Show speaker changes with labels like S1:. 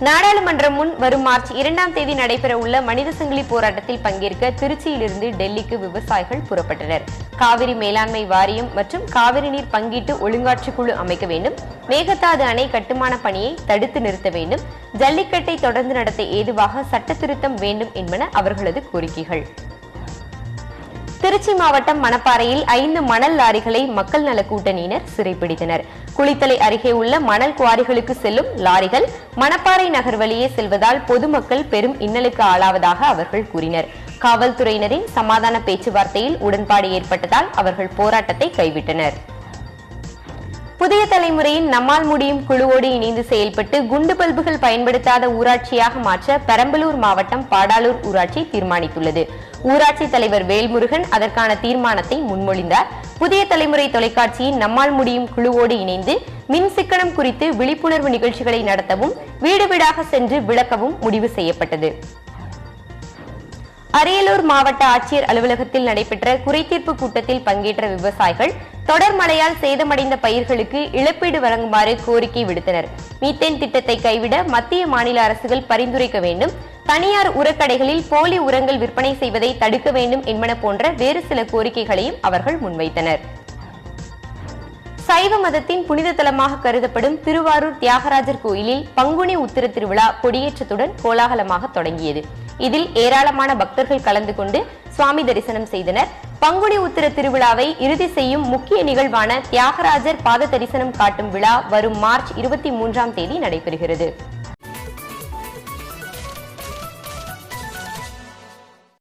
S1: நாடாளுமன்றம் முன் வரும் மார்ச் 2ஆம் தேதி நடைபெற உள்ள மனித சங்கிலி போராட்டத்தில் பங்கேற்க திருச்சியிலிருந்து டெல்லிக்கு விவசாயிகள் புறப்பட்டனர். காவிரி மேலாண்மை வாரியம் மற்றும் காவிரி நீர் பங்கீட்டு ஒழுங்காற்று குழு அமைக்க வேண்டும், மேகதாது அணை கட்டுமான பணியை தடுத்து நிறுத்த வேண்டும், ஜல்லிக்கட்டை தொடர்ந்து நடத்த ஏதுவாக சட்ட திருத்தம் வேண்டும் என்பன அவர்களது கோரிக்கைகள். திருச்சி மாவட்டம் மணப்பாறையில் 5 மணல் லாரிகளை மக்கள் நல கூட்டணியினர் சிறைப்பிடித்தனர். குளித்தலை அருகே உள்ள மணல் குவாரிகளுக்கு செல்லும் லாரிகள் மணப்பாறை நகர் வழியே செல்வதால் பொதுமக்கள் பெரும் இன்னலுக்கு ஆளாவதாக அவர்கள் கூறினர். காவல்துறையினரின் சமாதான பேச்சுவார்த்தையில் உடன்பாடு ஏற்பட்டதால் அவர்கள் போராட்டத்தை கைவிட்டனர். புதிய தலைமுறையின் நம்மால் முடியும் குழுவோடு இணைந்து செயல்பட்டு குண்டு பல்புகள் பயன்படுத்தாத ஊராட்சியாக மாற்ற பெரம்பலூர் மாவட்டம் பாடாலூர் ஊராட்சி தீர்மானித்துள்ளது. ஊராட்சி தலைவர் வேல்முருகன் அதற்கான தீர்மானத்தை முன்மொழிந்தார். புதிய தலைமுறை தொலைக்காட்சியின் நம்மால் முடியும் குழுவோடு இணைந்து மின் சிக்கனம் குறித்து விழிப்புணர்வு நிகழ்ச்சிகளை நடத்தவும் வீடு வீடாக சென்று விளக்கவும் முடிவு செய்யப்பட்டது. அரியலூர் மாவட்ட ஆட்சியர் அலுவலகத்தில் நடைபெற்ற குறைதீர்ப்பு கூட்டத்தில் பங்கேற்ற விவசாயிகள் தொடர் மழையால் சேதமடைந்த பயிர்களுக்கு இழப்பீடு வழங்குமாறு கோரிக்கை விடுத்தனர். மீத்தேன் திட்டத்தை கைவிட மத்திய மாநில அரசுகள் பரிந்துரைக்க வேண்டும், தனியார் உரக்கடைகளில் போலி உரங்கள் விற்பனை செய்வதை தடுக்க வேண்டும் என்பன போன்ற வேறு சில கோரிக்கைகளையும் அவர்கள் முன்வைத்தனர். சைவ மதத்தின் புனித தலமாக கருதப்படும் திருவாரூர் தியாகராஜர் கோயிலில் பங்குனி உத்திர திருவிழா கொடியேற்றத்துடன் கோலாகலமாக தொடங்கியது. இதில் ஏராளமான பக்தர்கள் கலந்து கொண்டு சுவாமி தரிசனம் செய்தனர். பங்குனி உத்திர திருவிழாவை இறுதி செய்யும் முக்கிய நிகழ்வான தியாகராஜர் பாத தரிசனம் காட்டும் விழா வரும் மார்ச் 23ஆம் தேதி நடைபெறுகிறது.